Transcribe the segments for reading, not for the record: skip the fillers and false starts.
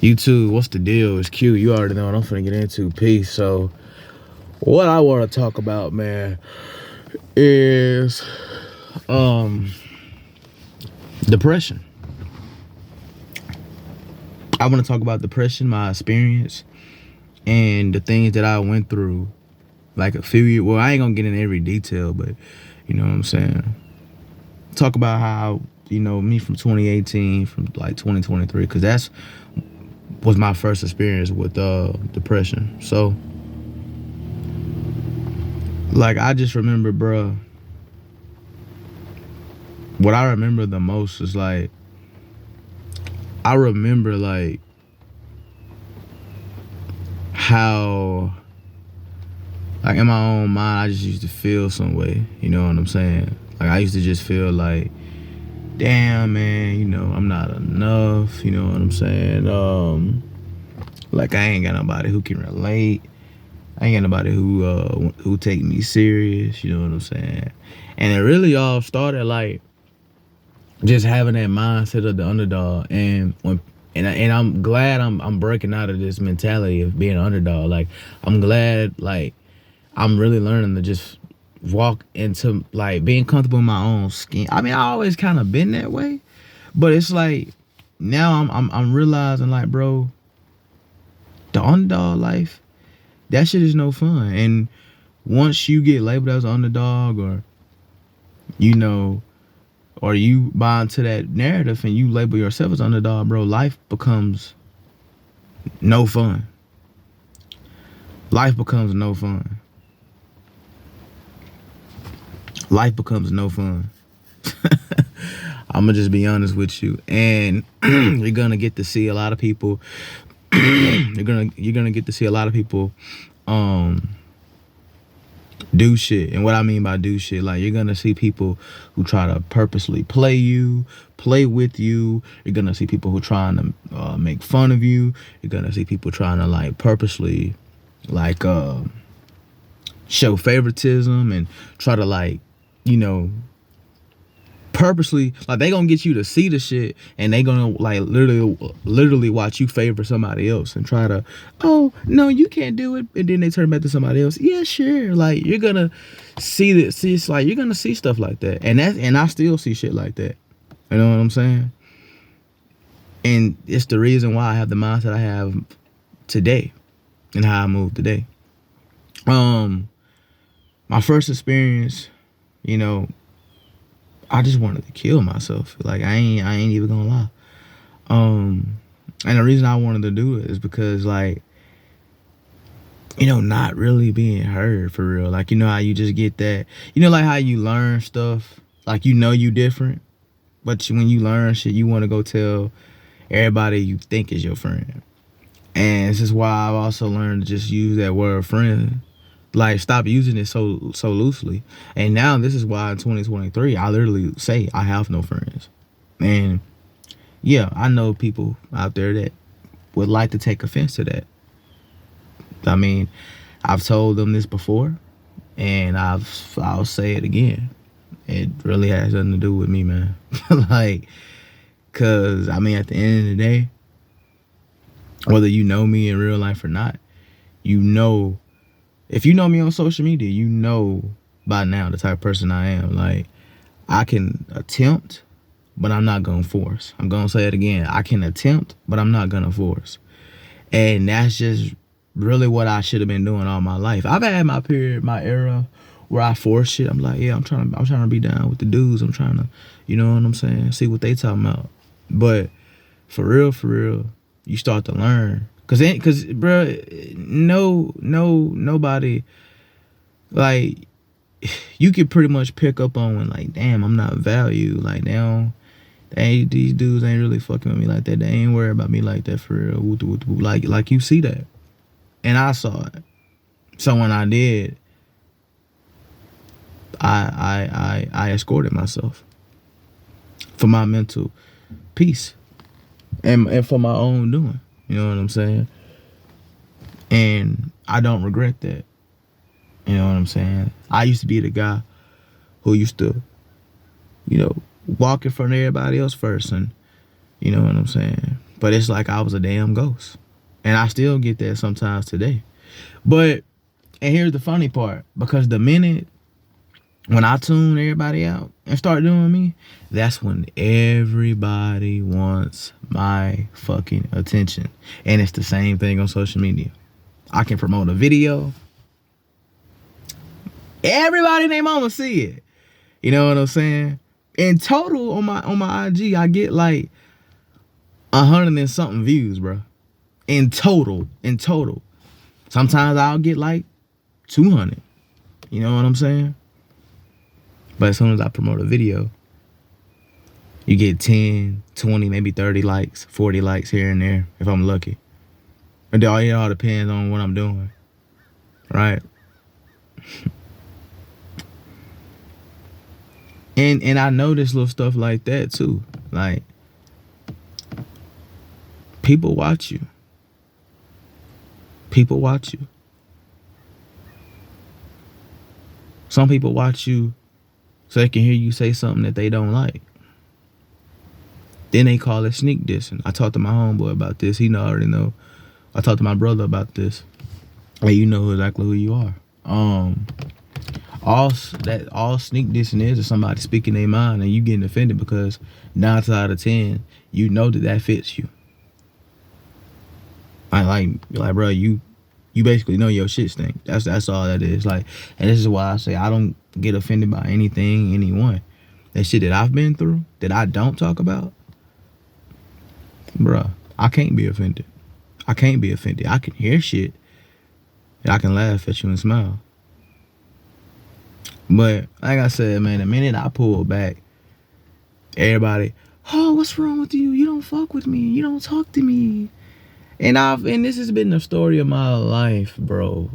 You too. What's the deal? It's Q. You already know what I'm finna get into. Peace. So, what I want to talk about, man, is depression. I want to talk about depression, my experience, and the things that I went through. Like a few years. Well, I ain't gonna get in every detail, but you know what I'm saying. Talk about how me from 2018, from like 2023, because that's was my first experience with depression. So, like, I just remember, bruh, what I remember the most is like, I remember like how, like, in my own mind, I just used to feel some way. You know what I'm saying? Like, I used to just feel like, damn, man, I'm not enough. You know what I'm saying? Like, I ain't got nobody who can relate. I ain't got nobody who take me serious. You know what I'm saying? And it really all started like just having that mindset of the underdog. And I'm glad I'm breaking out of this mentality of being an underdog. Like, I'm glad, like, I'm really learning to just walk into like being comfortable in my own skin. I mean, I always kind of been that way, but it's like now I'm realizing, like, bro, the underdog life, that shit is no fun. And once you get labeled as an underdog, or or you buy into that narrative and you label yourself as underdog, bro, life becomes no fun. Life becomes no fun. Life becomes no fun. I'm gonna just be honest with you. And you're gonna get to see a lot of people you're gonna get to see a lot of people do shit. And what I mean by do shit, like, you're gonna see people who try to purposely play with you. You're gonna see people who trying to make fun of you. You're gonna see people trying to like purposely like show favoritism and try to like purposely, like, they gonna get you to see the shit, and they gonna like literally watch you favor somebody else and try to, oh no, you can't do it, and then they turn back to somebody else. Yeah, sure. Like, you're gonna see this. It's like you're gonna see stuff like that, and I still see shit like that. You know what I'm saying? And it's the reason why I have the mindset I have today and how I move today. My first experience, I just wanted to kill myself. Like, I ain't even gonna lie. And the reason I wanted to do it is because, like, not really being heard for real. Like, how you just get that, like how you learn stuff, like, you different, but when you learn shit, you want to go tell everybody you think is your friend. And this is why I've also learned to just use that word friend. Like, stop using it so loosely. And now this is why in 2023, I literally say I have no friends. And yeah, I know people out there that would like to take offense to that. I mean, I've told them this before, and I'll say it again. It really has nothing to do with me, man. Like, cause I mean, at the end of the day, whether you know me in real life or not, if you know me on social media, by now the type of person I am. Like, I can attempt, but I'm not gonna force. I'm gonna say it again. I can attempt, but I'm not gonna force. And that's just really what I should have been doing all my life. I've had my period, my era where I force shit. I'm like, yeah, I'm trying to be down with the dudes. I'm trying to, you know what I'm saying, see what they talking about. But for real, you start to learn. Cause bro, nobody, like, you can pretty much pick up on when, like, damn, I'm not valued. Like, these dudes ain't really fucking with me like that. They ain't worried about me like that for real. Like, you see that. And I saw it. So when I did, I escorted myself for my mental peace and for my own doing. You know what I'm saying? And I don't regret that. You know what I'm saying? I used to be the guy who used to, walk in front of everybody else first, and you know what I'm saying, But it's like I was a damn ghost. And I still get that sometimes today. But, and here's the funny part, because the minute when I tune everybody out and start doing me, that's when everybody wants my fucking attention. And it's the same thing on social media. I can promote a video. Everybody and their mama see it. You know what I'm saying? In total on my IG, I get like 100 and something views, bro. In total. Sometimes I'll get like 200. You know what I'm saying? But as soon as I promote a video, you get 10, 20, maybe 30 likes, 40 likes here and there, if I'm lucky. It all depends on what I'm doing, right? And I notice little stuff like that too. Like, people watch you. People watch you. Some people watch you so they can hear you say something that they don't like. Then they call it sneak dissing. I talked to my homeboy about this. He already know. I talked to my brother about this. Hey, you know exactly who you are. All sneak dissing is somebody speaking their mind and you getting offended because 9 out of 10, you know that fits you. Like, bro, you basically know your shit stink. That's all that is. Like, and this is why I say I don't get offended by anything, anyone. That shit that I've been through, that I don't talk about, bruh, I can't be offended. I can't be offended. I can hear shit, and I can laugh at you and smile. But like I said, man, the minute I pull back, everybody, oh, what's wrong with you? You don't fuck with me. You don't talk to me. And this has been the story of my life, bro.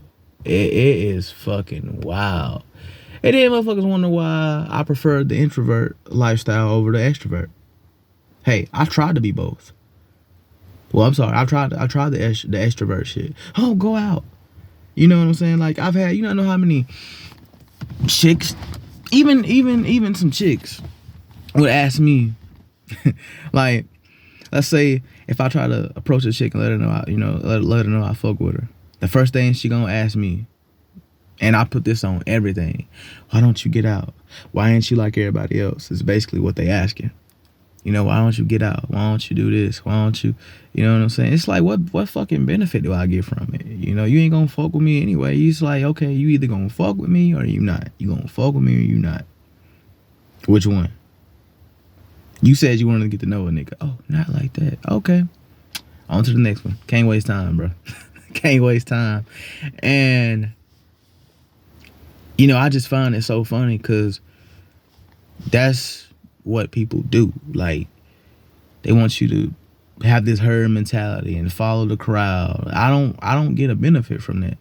It is fucking wild. And then motherfuckers wonder why I prefer the introvert lifestyle over the extrovert. Hey, I've tried to be both. Well, I'm sorry. I tried the extrovert shit. Oh, go out. You know what I'm saying? Like, I've had, you don't know how many chicks, even some chicks would ask me, like, let's say if I try to approach a chick and let her know I fuck with her, the first thing she gonna ask me, and I put this on everything, why don't you get out? Why ain't you like everybody else? Is basically what they asking. You know, why don't you get out? Why don't you do this? Why don't you, you know what I'm saying? It's like, what fucking benefit do I get from it? You know, you ain't gonna fuck with me anyway. It's like, okay, you either gonna fuck with me or you not. You gonna fuck with me or you not. Which one? You said you wanted to get to know a nigga. Oh, not like that. Okay. On to the next one. Can't waste time, bro. Can't waste time. And, you know, I just find it so funny because that's what people do. Like, they want you to have this herd mentality and follow the crowd. I don't get a benefit from that.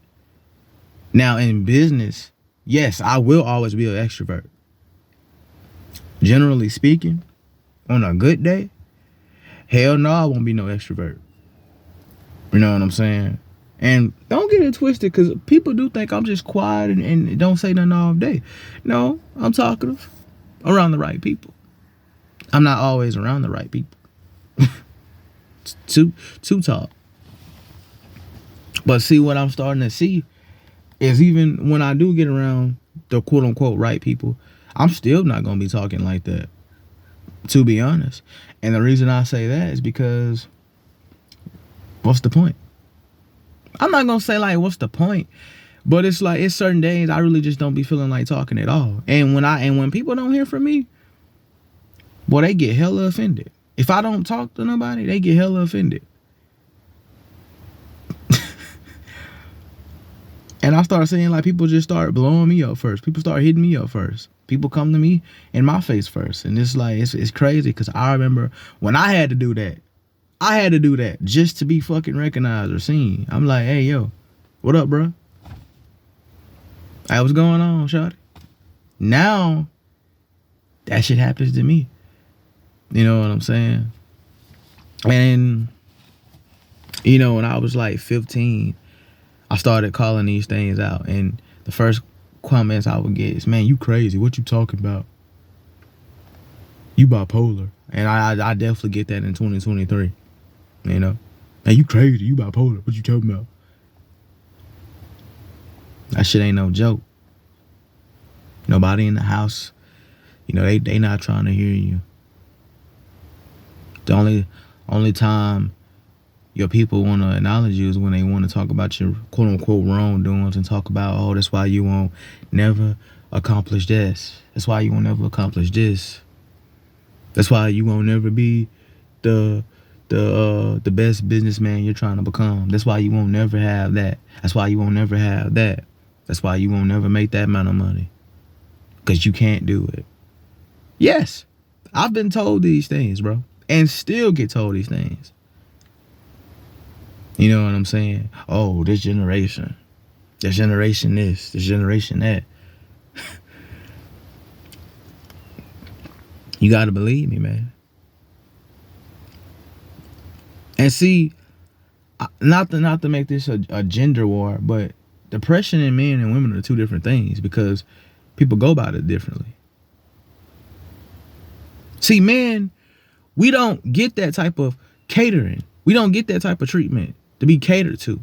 Now, in business, yes, I will always be an extrovert. Generally speaking, on a good day, hell no, I won't be no extrovert. You know what I'm saying? And don't get it twisted, because people do think I'm just quiet and don't say nothing all day. No, I'm talkative around the right people. I'm not always around the right people. too talk. But see, what I'm starting to see is even when I do get around the quote unquote right people, I'm still not going to be talking like that, to be honest. And the reason I say that is because what's the point? I'm not going to say like, what's the point? But it's like, it's certain days I really just don't be feeling like talking at all. And when people don't hear from me, boy, they get hella offended. If I don't talk to nobody, they get hella offended. And I start seeing like people just start blowing me up first. People start hitting me up first. People come to me in my face first. And it's like, it's crazy, because I remember when I had to do that. I had to do that just to be fucking recognized or seen. I'm like, hey, yo, what up, bro? Hey, what's going on, shawty? Now, that shit happens to me. You know what I'm saying? And, you know, when I was like 15, I started calling these things out. And the first comments I would get is, man, you crazy. What you talking about? You bipolar. And I definitely get that in 2023. you know. Hey, you crazy, you bipolar, what you talking about? That shit ain't no joke. Nobody in the house, you know, they not trying to hear you. The only time your people want to acknowledge you is when they want to talk about your quote unquote wrongdoings and talk about, oh, that's why you won't never accomplish this. That's why you won't never accomplish this. That's why you won't never be the best businessman you're trying to become. That's why you won't never have that. That's why you won't never have that. That's why you won't never make that amount of money. Because you can't do it. Yes, I've been told these things, bro. And still get told these things. You know what I'm saying? Oh, this generation this, this generation that. You gotta believe me, man. And see, not to make this a gender war, but depression in men and women are two different things because people go about it differently. See, men, we don't get that type of catering. We don't get that type of treatment to be catered to.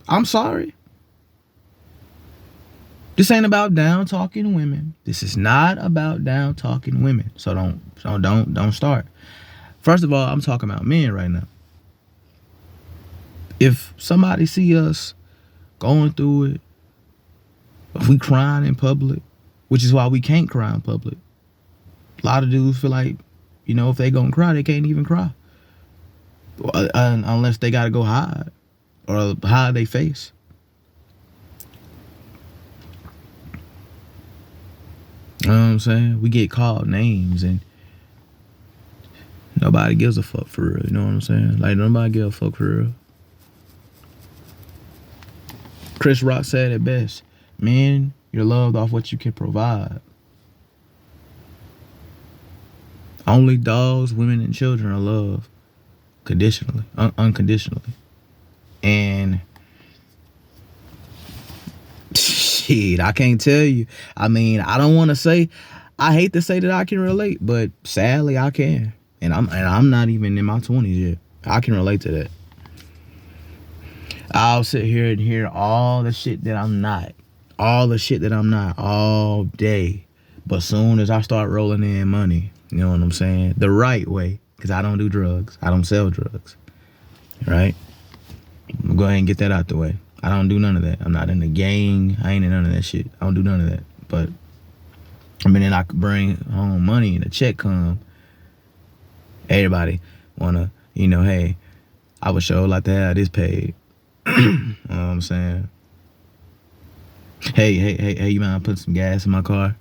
I'm sorry. This ain't about down talking women. This is not about down talking women. So don't start. First of all, I'm talking about men right now. If somebody see us going through it, if we crying in public, which is why we can't cry in public. A lot of dudes feel like, you know, if they gonna cry, they can't even cry. Unless they gotta go hide or hide their face. You know what I'm saying? We get called names and nobody gives a fuck for real. You know what I'm saying? Like, nobody gives a fuck for real. Chris Rock said it best. Men, you're loved off what you can provide. Only dogs, women, and children are loved conditionally, unconditionally. And shit, I can't tell you. I mean, I don't want to say, I hate to say that I can relate, but sadly I can. And I'm not even in my 20s yet. I can relate to that. I'll sit here and hear all the shit that I'm not. All the shit that I'm not all day. But soon as I start rolling in money, you know what I'm saying? The right way. Because I don't do drugs. I don't sell drugs. Right? I'm go ahead and get that out the way. I don't do none of that. I'm not in the gang. I ain't in none of that shit. I don't do none of that. But, I mean, then I could bring home money and a check come. Everybody want to, you know, hey, I would sure like to have this paid. You know what I'm saying? Hey, you mind putting some gas in my car?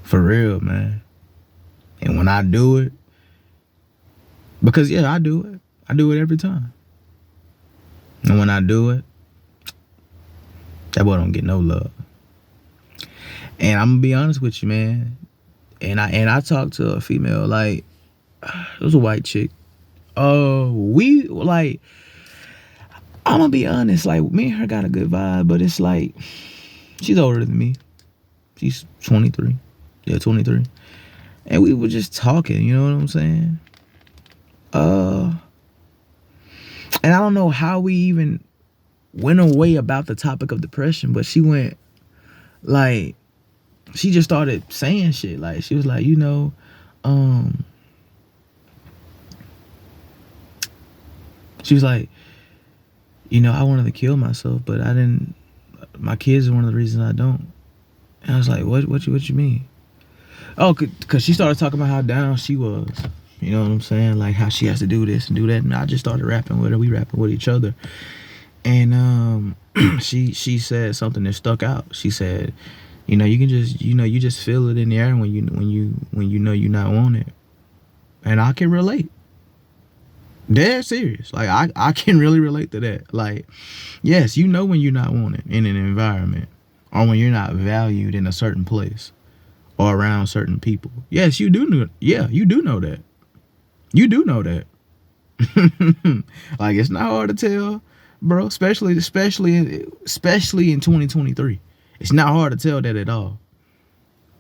For real, man. And when I do it, because yeah, I do it. I do it every time. And when I do it, that boy don't get no love. And I'm gonna be honest with you, man. And I talked to a female, like, it was a white chick. We, like, I'm gonna be honest, like, me and her got a good vibe, but it's like, she's older than me. She's 23. Yeah, 23. And we were just talking, you know what I'm saying? And I don't know how we even went away about the topic of depression, but she went, like, she just started saying shit. Like, she was like, you know, she was like, you know, I wanted to kill myself, but I didn't. My kids are one of the reasons I don't. And I was like, what you mean? Oh, because she started talking about how down she was. You know what I'm saying? Like, how she has to do this and do that. And I just started rapping with her. We rapping with each other. And she said something that stuck out. She said, you know, you can just, you know, you just feel it in the air when you know you're not wanted. And I can relate. Dead serious. Like, I can really relate to that. Like, yes, you know when you're not wanted in an environment, or when you're not valued in a certain place or around certain people. Yes, you do know. Yeah, you do know that. You do know that. Like, it's not hard to tell, bro, especially in 2023. It's not hard to tell that at all.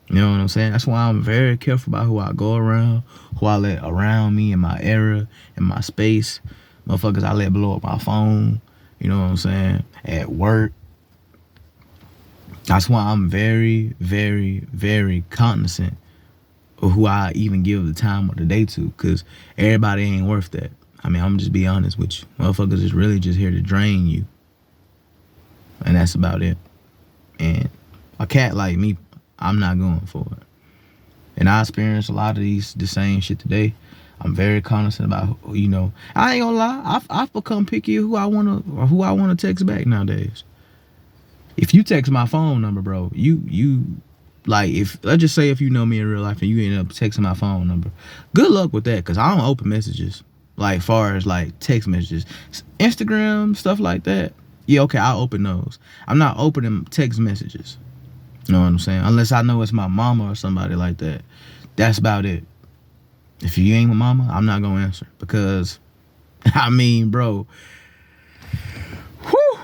You know what I'm saying? That's why I'm very careful about who I go around, who I let around me in my era, in my space. Motherfuckers I let blow up my phone. You know what I'm saying? At work. That's why I'm very, very, very cognizant of who I even give the time of the day to, because everybody ain't worth that. I mean, I'm just be honest with you. Motherfuckers is really just here to drain you. And that's about it. And a cat like me, I'm not going for it. And I experienced a lot of the same shit today. I'm very cognizant about, you know, I ain't gonna lie, I've become picky who I wanna text back nowadays. If you text my phone number, bro, you like, if let's just say if you know me in real life and you end up texting my phone number, good luck with that, because I don't open messages. Like, far as like text messages, Instagram, stuff like that, yeah, okay, I'll open those. I'm not opening text messages. You know what I'm saying? Unless I know it's my mama or somebody like that. That's about it. If you ain't my mama, I'm not gonna answer, because I mean, bro, whew,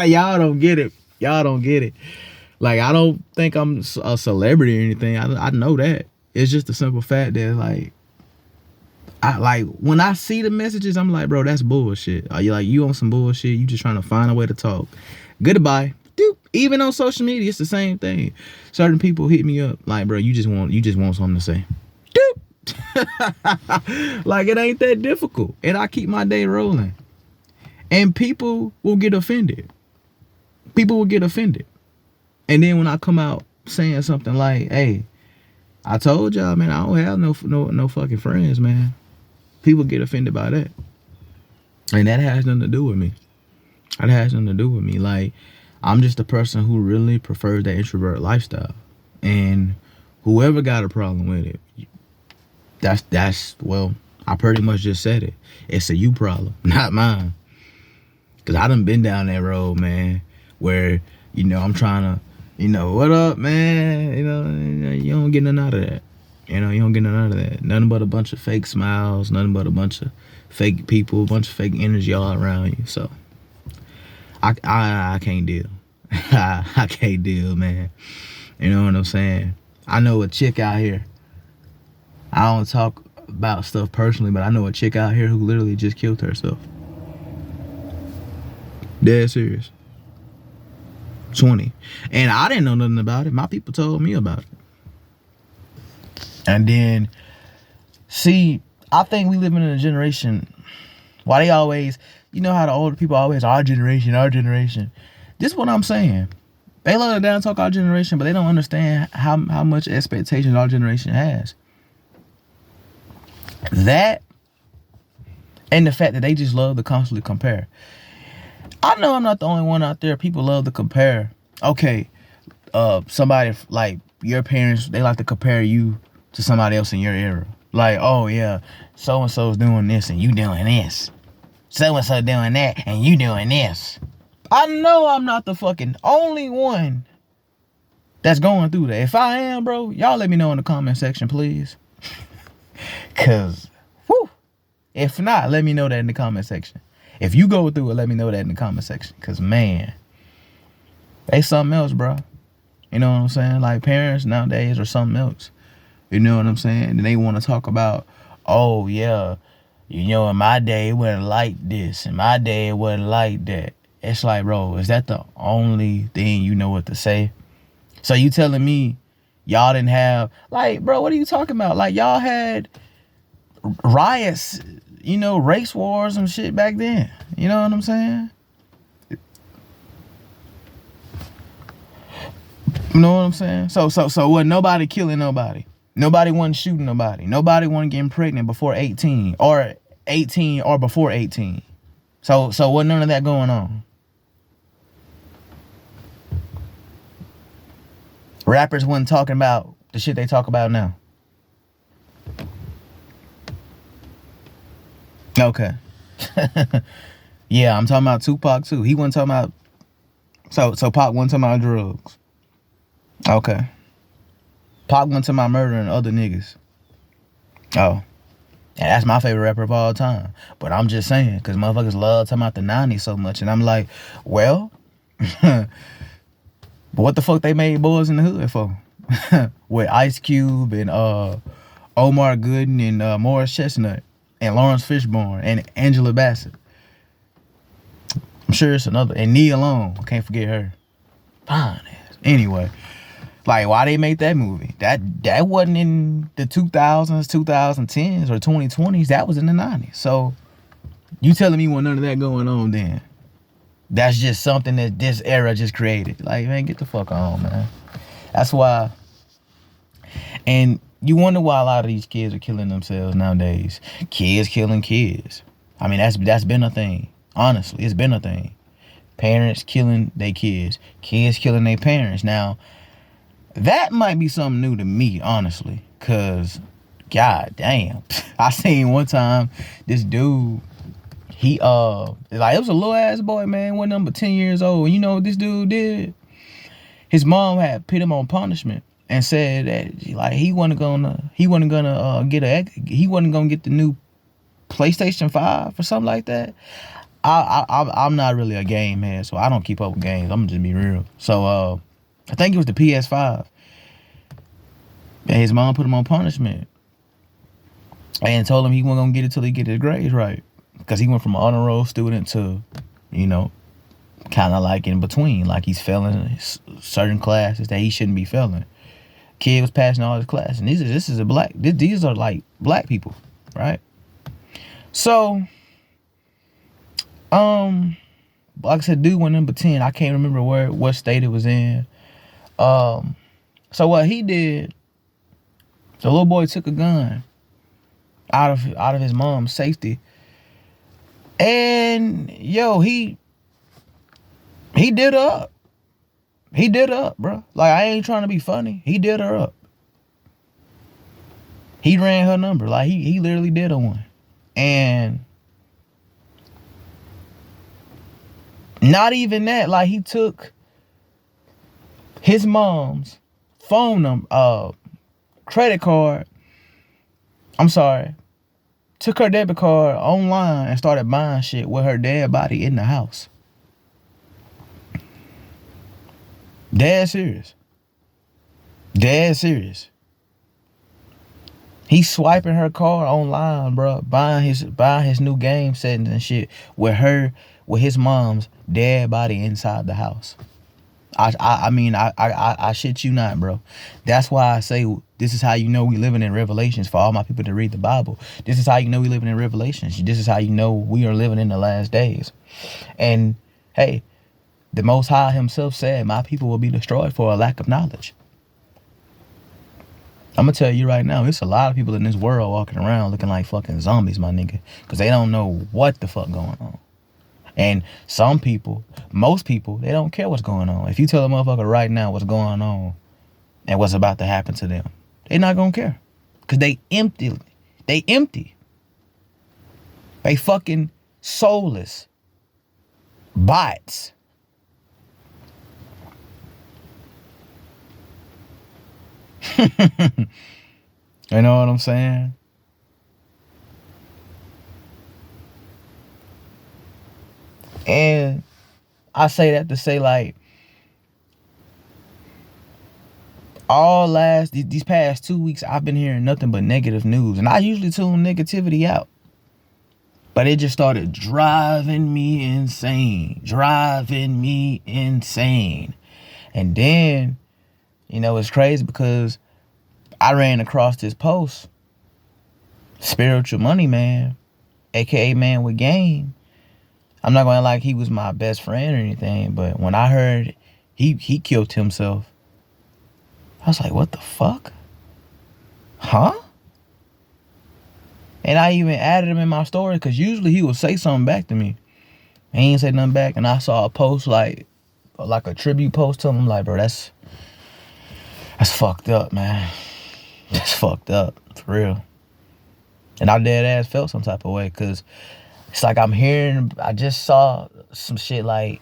y'all don't get it. Y'all don't get it. Like, I don't think I'm a celebrity or anything. I know that. It's just the simple fact that, like, when I see the messages, I'm like, bro, that's bullshit. Are you like, you on some bullshit? You just trying to find a way to talk. Goodbye. Doop. Even on social media, it's the same thing. Certain people hit me up like, bro, you just want something to say. Doop. Like, it ain't that difficult. And I keep my day rolling. And people will get offended. People will get offended. And then when I come out saying something like, hey, I told y'all, man, I don't have no fucking friends, man. People get offended by that. And that has nothing to do with me. That has nothing to do with me. Like, I'm just a person who really prefers that introvert lifestyle. And whoever got a problem with it, well, I pretty much just said it. It's a you problem, not mine. Because I done been down that road, man, where, you know, I'm trying to, you know, what up, man? You know, you don't get nothing out of that. You know, you don't get nothing out of that. Nothing but a bunch of fake smiles, nothing but a bunch of fake people, a bunch of fake energy all around you. So I can't deal. I can't deal, man. You know what I'm saying? I know a chick out here. I don't talk about stuff personally, but I know a chick out here who literally just killed herself. Dead serious. 20. And I didn't know nothing about it. My people told me about it. And then, see, I think we live in a generation, why they always, you know how the older people always, our generation. This is what I'm saying. They love to down talk our generation, but they don't understand how much expectations our generation has. That, and the fact that they just love to constantly compare. I know I'm not the only one out there. People love to compare. Okay, somebody like your parents, they like to compare you to somebody else in your era. Like, oh yeah, so-and-so's doing this and you doing this. So-and-so doing that and you doing this. I know I'm not the fucking only one that's going through that. If I am, bro, y'all let me know in the comment section, please. Cause, whew, if not, let me know that in the comment section. If you go through it, let me know that in the comment section. Cause man, they something else, bro. You know what I'm saying? Like, parents nowadays are something else. You know what I'm saying? And they want to talk about, oh yeah, you know, in my day it wasn't like this. In my day it wasn't like that. It's like, bro, is that the only thing you know what to say? So you telling me y'all didn't have, like, bro, what are you talking about? Like, y'all had riots, you know, race wars and shit back then. You know what I'm saying? You know what I'm saying? So what? Nobody killing nobody. Nobody wasn't shooting nobody. Nobody wasn't getting pregnant before 18 or 18 or before 18. So wasn't none of that going on. Rappers wasn't talking about the shit they talk about now. Okay. Yeah, I'm talking about Tupac too. He wasn't talking about, so Pac wasn't talking about drugs. Okay. Pac went to my murdering other niggas. Oh. And that's my favorite rapper of all time. But I'm just saying, because motherfuckers love talking about the 90s so much. And I'm like, well, what the fuck they made Boys in the Hood for? with Ice Cube and Omar Gooden and Morris Chestnut and Lawrence Fishburne and Angela Bassett. I'm sure it's another. And Nia Long. I can't forget her. Fine ass. Anyway, like, why they make that movie? That wasn't in the 2000s, 2010s, or 2020s. That was in the 90s. So you telling me when none of that going on then? That's just something that this era just created. Like, man, get the fuck on, man. That's why. And you wonder why a lot of these kids are killing themselves nowadays. Kids killing kids. I mean, that's been a thing. Honestly, it's been a thing. Parents killing their kids. Kids killing their parents. Now, that might be something new to me, honestly. Because, god damn. I seen one time this dude, he, like, it was a little ass boy, man. Wasn't number 10 years old. And you know what this dude did? His mom had put him on punishment and said that, like, he wasn't gonna get the new PlayStation 5 or something like that. I'm not really a game head, so I don't keep up with games. I'm gonna just be real. So I think it was the PS5. And his mom put him on punishment and told him he wasn't gonna get it till he get his grades right, because he went from an honor roll student to, you know, kind of like in between, like he's failing certain classes that he shouldn't be failing. Kid was passing all his classes, and these are like black people, right? So, like I said, dude went number 10. I can't remember what state it was in. So what he did, the little boy took a gun out of his mom's safety, and yo, he did her up. He did her up, bro. Like, I ain't trying to be funny. He did her up. He ran her number. Like, he literally did her one. And not even that. Like, he took his mom's phone number, credit card. I'm sorry. Took her debit card online and started buying shit with her dead body in the house. Dead serious. Dead serious. He's swiping her card online, bro, buying his new game settings and shit with his mom's dead body inside the house. I mean, I shit you not, bro. That's why I say this is how you know we living in Revelations. For all my people to read the Bible, this is how you know we living in Revelations. This is how you know we are living in the last days. And hey, the Most High himself said, my people will be destroyed for a lack of knowledge. I'm going to tell you right now, it's a lot of people in this world walking around looking like fucking zombies, my nigga. Because they don't know what the fuck going on. And some people, most people, they don't care what's going on. If you tell a motherfucker right now what's going on and what's about to happen to them, they're not going to care. Because they empty. They empty. They fucking soulless bots. You know what I'm saying? And I say that to say, like, these past 2 weeks, I've been hearing nothing but negative news. And I usually tune negativity out. But it just started driving me insane. And then, you know, it's crazy because I ran across this post. Spiritual Money Man, aka Man with Game. I'm not going to like he was my best friend or anything, but when I heard he killed himself, I was like, what the fuck? Huh? And I even added him in my story because usually he would say something back to me. He ain't say nothing back, and I saw a post like a tribute post to him. I'm like, bro, that's fucked up, man. That's fucked up, for real. And I dead ass felt some type of way because it's like I just saw some shit like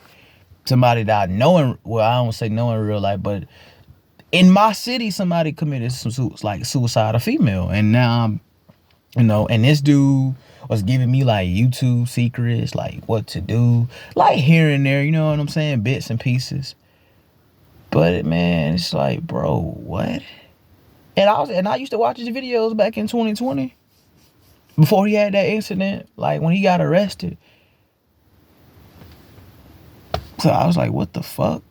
somebody that I know in, well, I don't say know in real life, but in my city, somebody committed some like suicide, a female. And now I'm, you know, and this dude was giving me like YouTube secrets, like what to do, like here and there, you know what I'm saying? Bits and pieces. But man, it's like, bro, what? And I used to watch his videos back in 2020 before he had that incident, like when he got arrested. So I was like, what the fuck?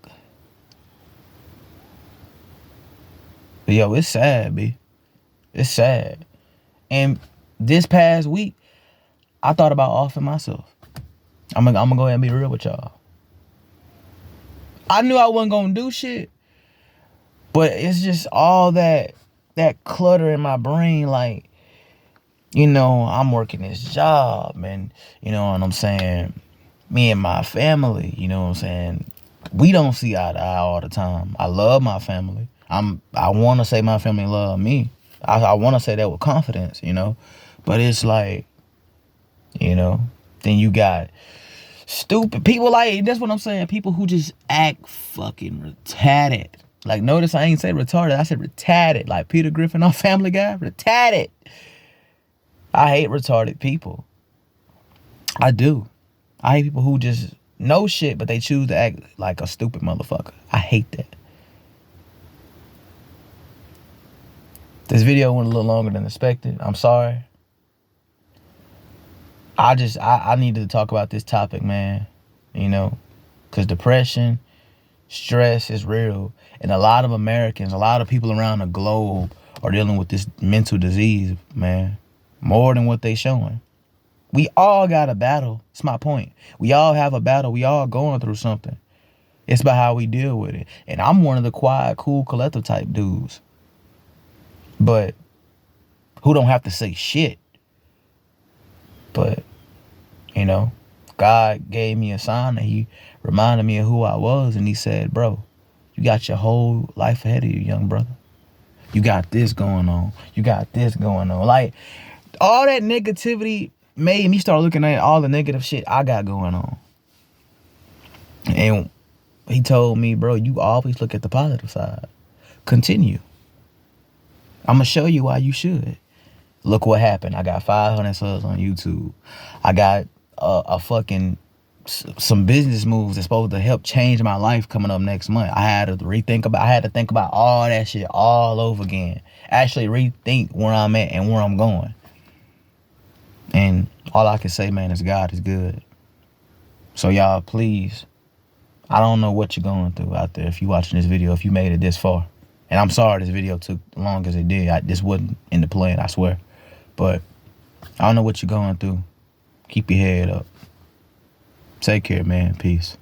But yo, it's sad, B. It's sad. And this past week, I thought about offing myself. I'm gonna go ahead and be real with y'all. I knew I wasn't gonna do shit, but it's just all that clutter in my brain. Like, you know, I'm working this job, and you know what I'm saying. Me and my family, you know what I'm saying. We don't see eye to eye all the time. I love my family. I want to say my family love me. I want to say that with confidence, you know. But it's like, you know, then you got stupid people, like, that's what I'm saying. People who just act fucking retarded. Like, notice I ain't say retarded. I said retarded. Like Peter Griffin on Family Guy. Retarded. I hate retarded people. I do. I hate people who just know shit, but they choose to act like a stupid motherfucker. I hate that. This video went a little longer than expected. I'm sorry. I needed to talk about this topic, man. You know, because depression, stress is real. And a lot of Americans, a lot of people around the globe are dealing with this mental disease, man. More than what they showing. We all got a battle. That's my point. We all have a battle. We all going through something. It's about how we deal with it. And I'm one of the quiet, cool, collective type dudes. But who don't have to say shit. But, you know, God gave me a sign and he reminded me of who I was. And he said, bro, you got your whole life ahead of you, young brother. You got this going on. You got this going on. Like, all that negativity made me start looking at all the negative shit I got going on. And he told me, bro, you always look at the positive side. Continue. I'm going to show you why you should. Look what happened. I got 500 subs on YouTube. I got some business moves that's supposed to help change my life coming up next month. I had to think about all that shit all over again. Actually rethink where I'm at and where I'm going. And all I can say, man, is God is good. So y'all, please, I don't know what you're going through out there if you're watching this video, if you made it this far. And I'm sorry this video took long as it did. This wasn't in the plan, I swear. But I don't know what you're going through. Keep your head up. Take care, man. Peace.